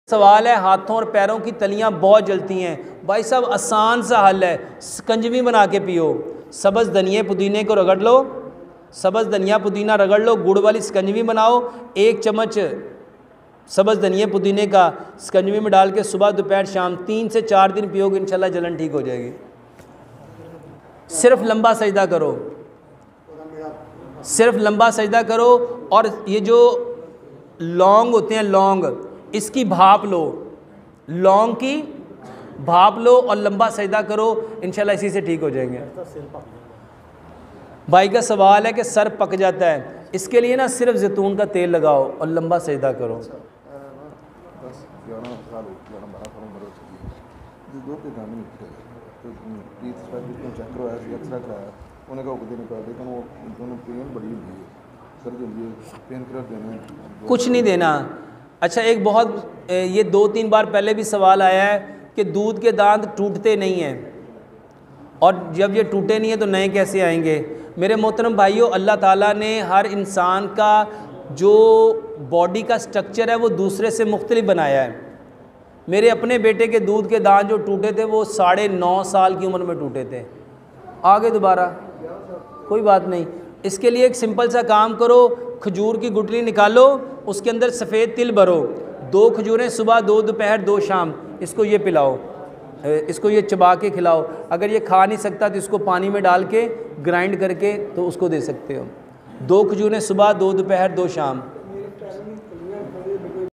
सवाल है, हाथों और पैरों की तलियां बहुत जलती हैं। भाई साहब आसान सा हल है, शिकंजवी बना के पियो। सब्ज़ धनिया पुदीने को रगड़ लो, सब्ज़ धनिया पुदीना रगड़ लो, गुड़ वाली शिकंजवी बनाओ। 1 चम्मच सब्ज़ धनिया पुदीने का शिकंजवी में डाल के सुबह दोपहर शाम 3 से 4 दिन पियोगे, इंशाल्लाह जलन ठीक हो जाएगी। सिर्फ लंबा सजदा करो, सिर्फ लंबा सजदा करो। और ये जो लौंग होते हैं, लौंग, इसकी भाप लो, लौंग की भाप लो और लंबा सजदा करो, इंशाल्लाह इसी से ठीक हो जाएंगे। भाई का सवाल है कि सर पक जाता है, इसके लिए ना सिर्फ जैतून का तेल लगाओ और लंबा सजदा करो। कुछ नहीं देना। अच्छा, एक बहुत ये 2-3 बार पहले भी सवाल आया है कि दूध के दांत टूटते नहीं हैं, और जब ये टूटे नहीं हैं तो नए कैसे आएंगे। मेरे मोहतरम भाइयों, अल्लाह ताला ने हर इंसान का जो बॉडी का स्ट्रक्चर है वो दूसरे से मुख्तलिफ बनाया है। मेरे अपने बेटे के दूध के दांत जो टूटे थे वो 9.5 साल की उम्र में टूटे थे। आगे दोबारा कोई बात नहीं। इसके लिए एक सिंपल सा काम करो, खजूर की गुठली निकालो, उसके अंदर सफ़ेद तिल भरो, 2 खजूरें सुबह, 2 दोपहर, 2 शाम, इसको ये पिलाओ, इसको ये चबा के खिलाओ। अगर ये खा नहीं सकता तो इसको पानी में डाल के ग्राइंड करके तो उसको दे सकते हो। 2 खजूरें सुबह, 2 दोपहर, 2 शाम।